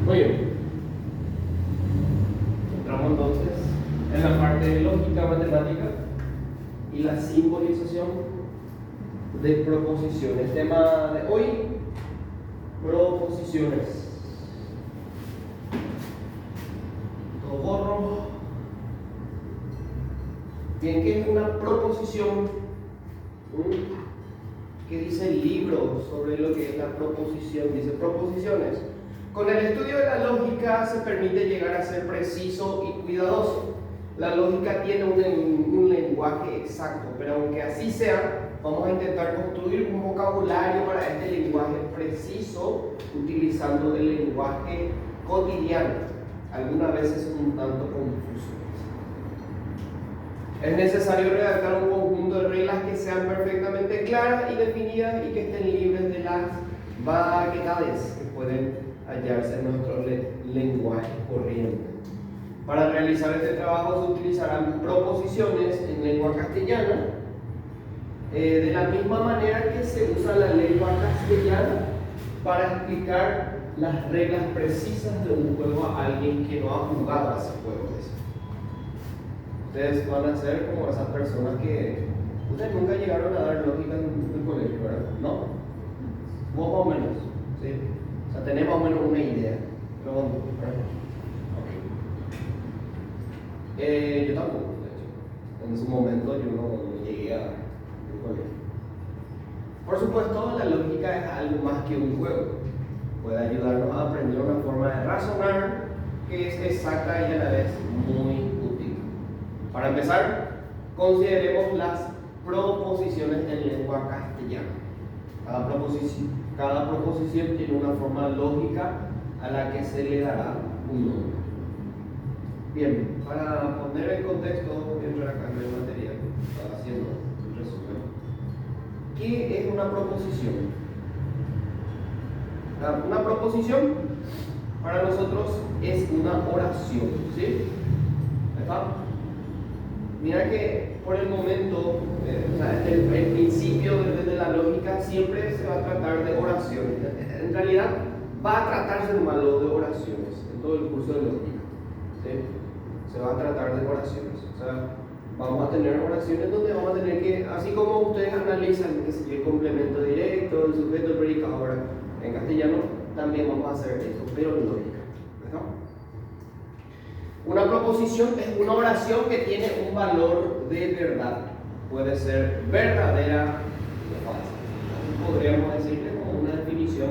Muy bien. Entramos entonces en la parte de lógica matemática y la simbolización de proposiciones. Tema de hoy, proposiciones. Todo borro. Bien, ¿qué es una proposición? ¿Qué dice el libro sobre lo que es la proposición? Dice proposiciones. Con el estudio de la lógica se permite llegar a ser preciso y cuidadoso. La lógica tiene un lenguaje exacto, pero aunque así sea, vamos a intentar construir un vocabulario para este lenguaje preciso utilizando el lenguaje cotidiano, algunas veces un tanto confuso. Es necesario redactar un conjunto de reglas que sean perfectamente claras y definidas y que estén libres de las vaguedades que pueden hallarse en nuestro lenguaje corriente. Para realizar este trabajo se utilizarán proposiciones en lengua castellana, de la misma manera que se usa la lengua castellana para explicar las reglas precisas de un juego a alguien que no ha jugado a ese juego. Ustedes van a ser como esas personas que ustedes nunca llegaron a dar lógica en el colegio, ¿verdad? ¿No? Vos más o menos, ¿sí? O sea, tenés más o menos una idea. Pero bueno, okay. Yo tampoco, de hecho. En su momento yo no llegué al colegio. Por supuesto, la lógica es algo más que un juego. Puede ayudarnos a aprender una forma de razonar que es exacta y a la vez muy útil. Para empezar, consideremos las proposiciones en lengua castellana. Cada proposición tiene una forma lógica a la que se le dará un nombre. Bien, para poner en contexto, mientras acá en el material estaba haciendo un resumen, ¿qué es una proposición? Una proposición para nosotros es una oración, ¿sí? ¿Está? Mira que por el momento, el principio de la lógica siempre se va a tratar de oraciones. En realidad va a tratarse de oraciones en todo el curso de lógica, ¿sí? Se va a tratar de oraciones. O sea, vamos a tener oraciones donde vamos a tener que, así como ustedes analizan que si el complemento directo, el sujeto, el predicado, ahora en castellano también vamos a hacer esto, pero en lógica, ¿verdad? Una proposición es una oración que tiene un valor de verdad. Puede ser verdadera o falsa. Podríamos decirle como una definición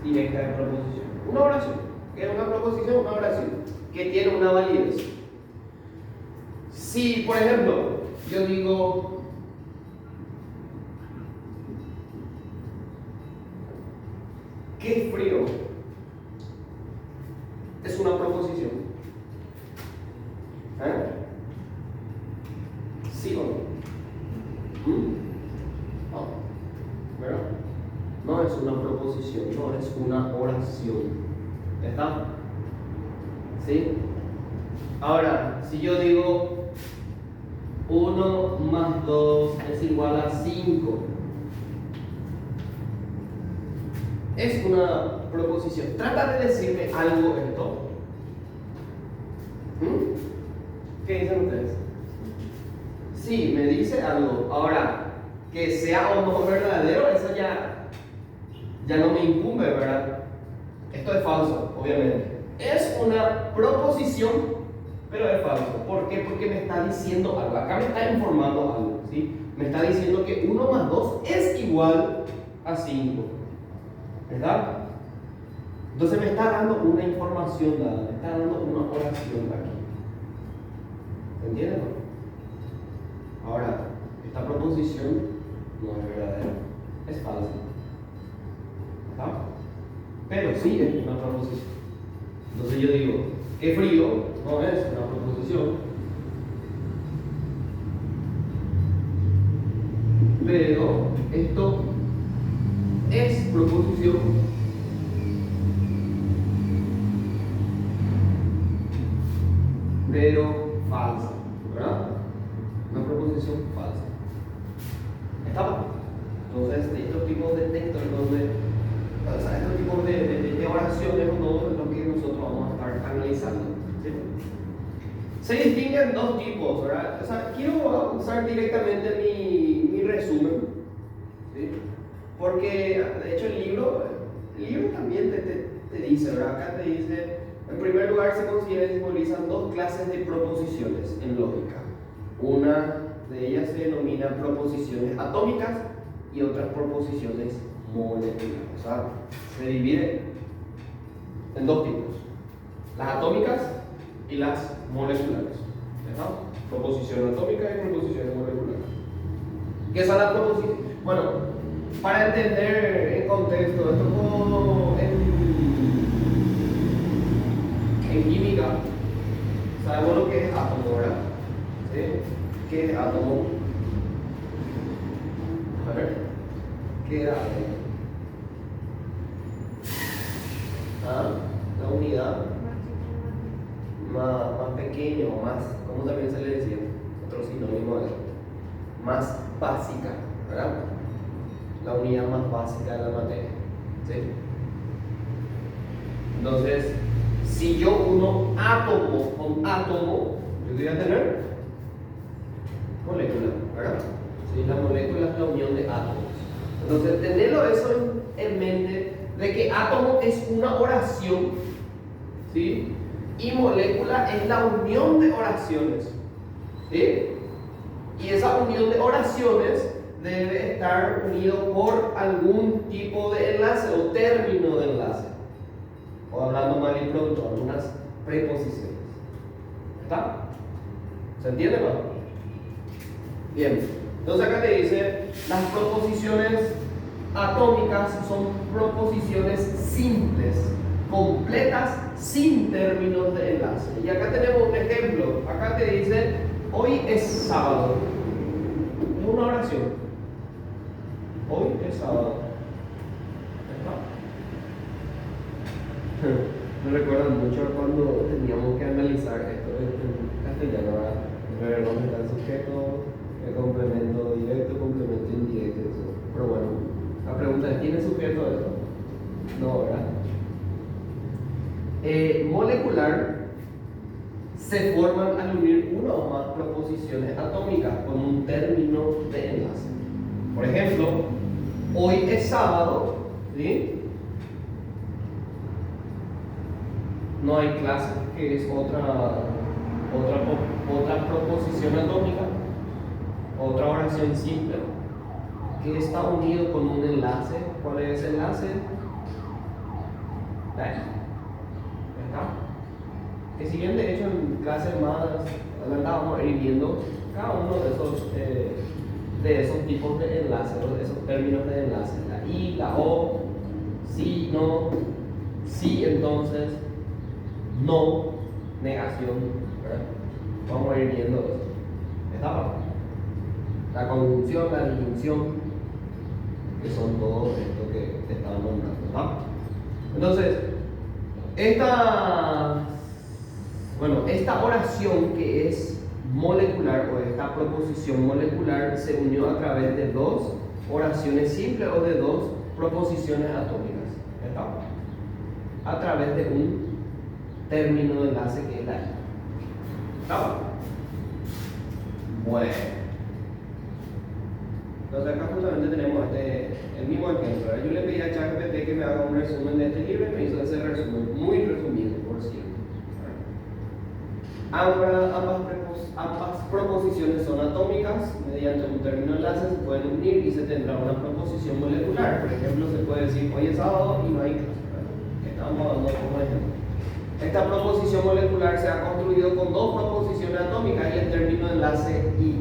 directa de proposición. Una oración. ¿Qué es una proposición? Una oración que tiene una validez. Si, por ejemplo, yo digo qué frío, es una proposición. ¿Sí o no? No, ¿verdad? No es una proposición, no es una oración. ¿Está? ¿Sí? Ahora, si yo digo 1 más 2 es igual a 5, es una proposición. Trata de decirme algo esto. ¿Qué dicen ustedes? Sí, me dice algo. Ahora, que sea o no verdadero, eso ya no me incumbe, ¿verdad? Esto es falso, obviamente. Es una proposición, pero es falso. ¿Por qué? Porque me está diciendo algo. Acá me está informando algo, ¿sí? Me está diciendo que 1 más 2 es igual a 5, ¿verdad? Entonces me está dando una información dada, me está dando una oración aquí. ¿Entienden? Ahora, esta proposición no es verdadera, es falsa. ¿Está? Pero sí es una proposición. Entonces yo digo, qué frío no es una proposición, pero esto es proposición, pero falsa, ¿verdad? Una proposición falsa. ¿Está? Entonces, estos tipos de textos donde, o sea, estos tipos de oraciones, no lo que nosotros estar analizando. ¿Sí? Se distinguen dos tipos, ¿verdad? O sea, quiero usar directamente mi resumen, ¿sí? Porque de hecho el libro también te dice, ¿verdad? Acá te dice, en primer lugar se consideran y simbolizan dos clases de proposiciones en lógica. Una de ellas se denomina proposiciones atómicas y otras proposiciones moleculares. O sea, se divide en dos tipos, las atómicas y las moleculares. ¿Está? Proposición atómica y proposiciones moleculares. ¿Qué son las proposiciones? Bueno, para entender en contexto, esto como en química, sabemos lo que es átomo, ¿verdad? ¿Sí? ¿Qué es átomo? A ver, ¿qué es átomo? ¿Ah? La unidad más pequeña o más, ¿cómo también se le decía? Otro sinónimo de eso. Más básica, ¿verdad? La unidad más básica de la materia. ¿Sí? Entonces, si yo uno átomo con átomo, yo voy a tener molécula, ¿verdad? ¿Sí? La molécula es la unión de átomos. Entonces, tenerlo eso en mente, de que átomo es una oración, ¿sí? Y molécula es la unión de oraciones, ¿sí? Y esa unión de oraciones debe estar unido por algún tipo de enlace o término de enlace, o hablando mal y pronto, algunas preposiciones. ¿Está? ¿Se entiende, no? Bien, entonces acá te dice, las proposiciones atómicas son proposiciones simples, completas, sin términos de enlace. Y acá tenemos un ejemplo. Acá te dice, hoy es sábado. Es una oración. Hoy es sábado. Me recuerdan mucho cuando teníamos que analizar esto en castellano, ¿verdad? Ver dónde está el sujeto, el complemento directo, complemento indirecto, eso. Pero bueno, la pregunta es, ¿tiene sujeto esto? No, ¿verdad? Molecular se forman al unir una o más proposiciones atómicas con un término de enlace. Por ejemplo, hoy es sábado, ¿sí? No hay clase, que es otra proposición atómica, otra oración simple, que está unido con un enlace. ¿Cuál es ese enlace? De ahí. ¿Está? Que si bien de hecho en clases más adelantadas vamos a ir viendo cada uno de esos tipos de enlaces, de esos términos de enlace. La I, la O, sí, no, sí, entonces, no, negación, ¿verdad? Vamos a ir viendo esto. ¿Está? La conjunción, la disyunción, que son todo esto que te estaba nombrando. ¿Está? Entonces, esta oración que es molecular, o esta proposición molecular, se unió a través de dos oraciones simples o de dos proposiciones atómicas. ¿Está? A través de un término de enlace que es la I. ¿Está? Bueno. Entonces acá justamente tenemos el mismo ejemplo. Yo le pedí a ChatGPT que me haga un resumen de este libro y me hizo ese resumen muy resumido, por cierto. Ambas proposiciones son atómicas, mediante un término de enlace se pueden unir y se tendrá una proposición molecular. Por ejemplo, se puede decir hoy es sábado y no hay clase. Estamos dando como ejemplo. Esta proposición molecular se ha construido con dos proposiciones atómicas y el término de enlace I.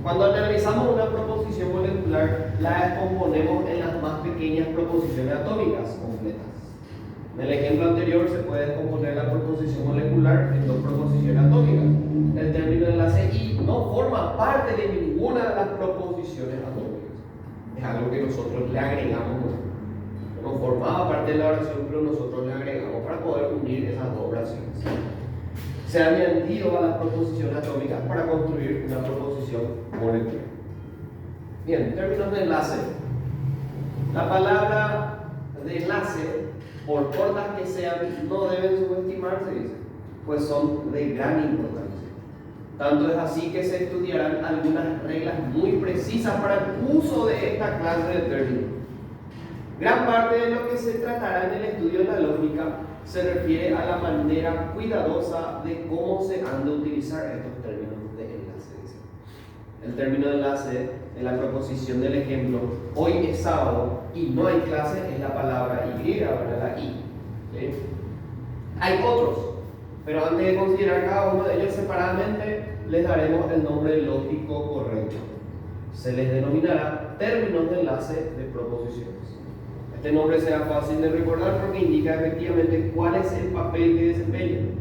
Cuando analizamos una proposición molecular, la descomponemos en las más pequeñas proposiciones atómicas completas. En el ejemplo anterior se puede descomponer la proposición molecular en dos proposiciones atómicas. El término de enlace I no forma parte de ninguna de las proposiciones atómicas. Es algo que nosotros le agregamos. No formaba parte de la oración, pero nosotros le agregamos para poder unir esas dos oraciones. Se ha añadido a las proposiciones atómicas para construir una proposición molecular. Bien, términos de enlace. La palabra de enlace por cortas que sean, no deben subestimarse, dice, pues son de gran importancia. Tanto es así que se estudiarán algunas reglas muy precisas para el uso de esta clase de términos. Gran parte de lo que se tratará en el estudio de la lógica se refiere a la manera cuidadosa de cómo se han de utilizar estos términos de enlace. Dice. El término de enlace en la proposición del ejemplo, hoy es sábado y no hay clase, es la palabra Y, ¿verdad? La I. ¿Sí? Hay otros, pero antes de considerar cada uno de ellos separadamente, les daremos el nombre lógico correcto. Se les denominará términos de enlace de proposiciones. Este nombre será fácil de recordar porque indica efectivamente cuál es el papel que desempeñan.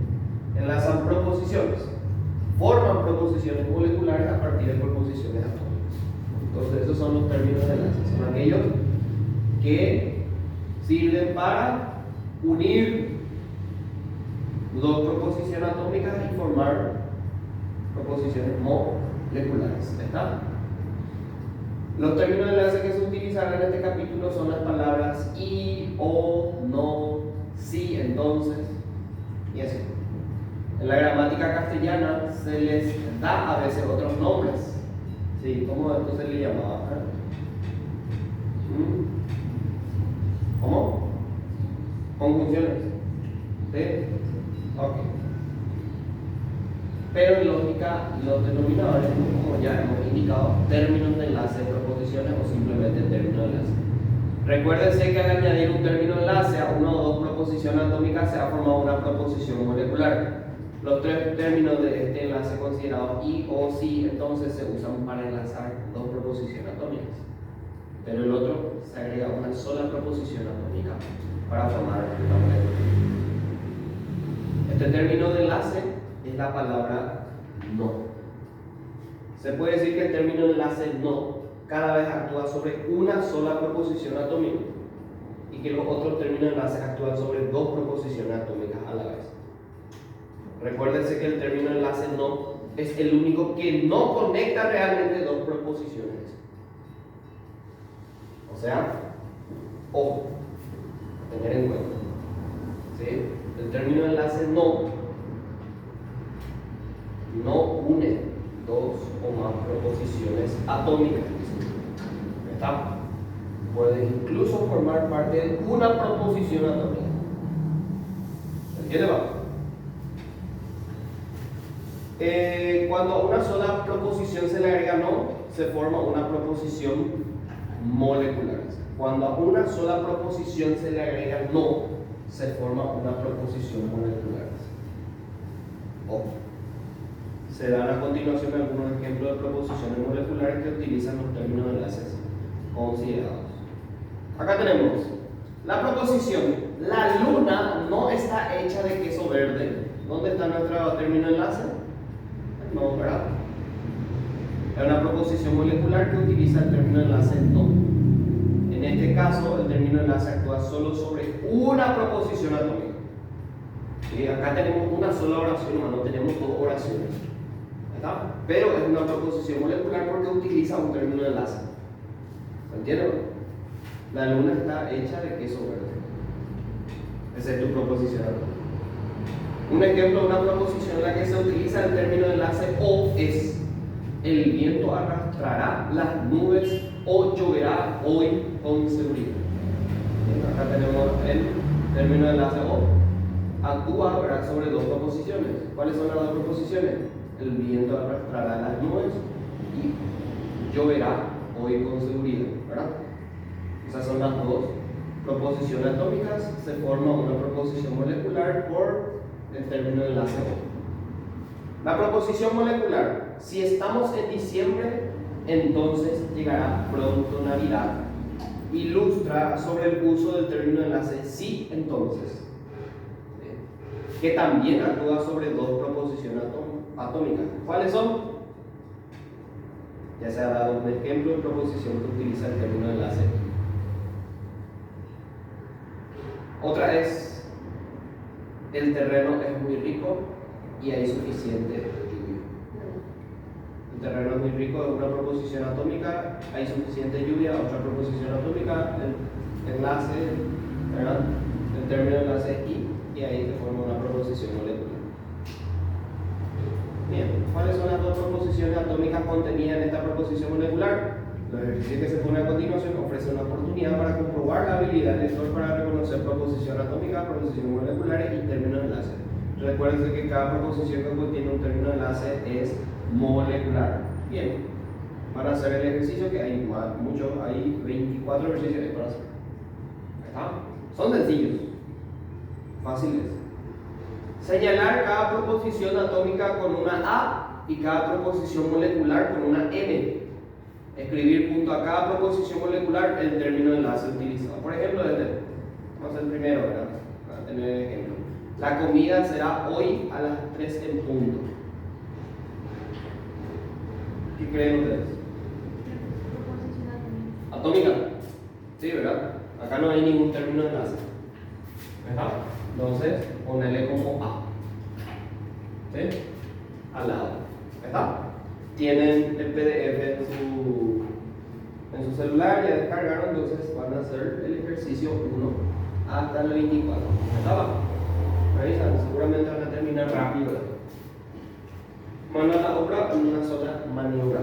Enlazan proposiciones, forman proposiciones moleculares a partir de proposiciones atómicas. Entonces, esos son los términos de enlace. Son aquellos que sirven para unir dos proposiciones atómicas y formar proposiciones moleculares. ¿Está? Los términos de enlace que se utilizarán en este capítulo son las palabras y, o, no, sí, entonces y así. En la gramática castellana se les da a veces otros nombres. Sí, ¿cómo esto se le llamaba? ¿Cómo? Conjunciones. ¿Sí? Ok. Pero en lógica, los denominadores, como ya hemos indicado, términos de enlace de proposiciones o simplemente términos de enlace. Recuérdense que al añadir un término de enlace a una o dos proposiciones atómicas se ha formado una proposición molecular. Los tres términos de este enlace considerados y, o, sí, entonces se usan para enlazar dos proposiciones atómicas. Pero el otro se agrega una sola proposición atómica para formar una molécula. Este término de enlace es la palabra no. Se puede decir que el término de enlace no cada vez actúa sobre una sola proposición atómica y que los otros términos de enlace actúan sobre dos proposiciones atómicas a la vez. Recuérdense que el término de enlace no es el único que no conecta realmente dos proposiciones. O sea, ojo, tener en cuenta. ¿Sí? El término de enlace no une dos o más proposiciones atómicas. ¿Está? Puede incluso formar parte de una proposición atómica. ¿Entiende? Cuando a una sola proposición se le agrega no, se forma una proposición molecular. Cuando a una sola proposición se le agrega no, se forma una proposición molecular. Ojo. Se dan a continuación algunos ejemplos de proposiciones moleculares que utilizan los términos de enlaces considerados. Acá tenemos la proposición: la luna no está hecha de queso verde. ¿Dónde está nuestro término de enlace? No, ¿verdad? Es una proposición molecular que utiliza el término de enlace no. En este caso, el término de enlace actúa solo sobre una proposición atómica. Y acá tenemos una sola oración, no tenemos dos oraciones. ¿Verdad? Pero es una proposición molecular porque utiliza un término de enlace. ¿Se entiende? La luna está hecha de queso verde. Esa es tu proposición atómica. Un ejemplo de una proposición en la que se utiliza el término de enlace o es: el viento arrastrará las nubes o lloverá hoy con seguridad. Acá tenemos el término de enlace o. Actúa, ¿verdad?, sobre dos proposiciones. ¿Cuáles son las dos proposiciones? El viento arrastrará las nubes y lloverá hoy con seguridad, ¿verdad? Esas son las dos proposiciones atómicas. Se forma una proposición molecular por el término de enlace o. La proposición molecular: si estamos en diciembre, entonces llegará pronto Navidad. Ilustra sobre el uso del término de enlace sí, entonces, que también actúa sobre dos proposiciones atómicas. ¿Cuáles son? Ya se ha dado un ejemplo de proposición que utiliza el término de enlace. Otra es: el terreno es muy rico y hay suficiente lluvia. El terreno es muy rico, es una proposición atómica, hay suficiente lluvia, otra proposición atómica, el enlace, ¿verdad?, el término de enlace es y ahí se forma una proposición molecular. Bien, ¿cuáles son las dos proposiciones atómicas contenidas en esta proposición molecular? La ejercicio que se pone a continuación ofrece una oportunidad para comprobar la habilidad del lector para reconocer proposición atómica, proposiciones moleculares y términos de enlace. Recuerden que cada proposición que contiene un término de enlace es molecular. Bien, van a hacer el ejercicio que hay muchos, hay 24 ejercicios para hacer. ¿Está? Son sencillos, fáciles. Señalar cada proposición atómica con una A y cada proposición molecular con una M. Escribir junto a cada proposición molecular el término de enlace utilizado. Por ejemplo, vamos al primero, ¿verdad? Para tener ejemplo. La comida será hoy a las 3 en punto. ¿Qué creen ustedes? Atómica. Sí, ¿verdad? Acá no hay ningún término de enlace. ¿Verdad? Entonces, ponerle como A. ¿Sí? Al lado. ¿Verdad? Tienen el PDF en su celular, ya descargaron, entonces van a hacer el ejercicio 1 hasta el 24. ¿Verdad? Revisan, seguramente van a terminar rápido. Mano a la obra en una sola maniobra.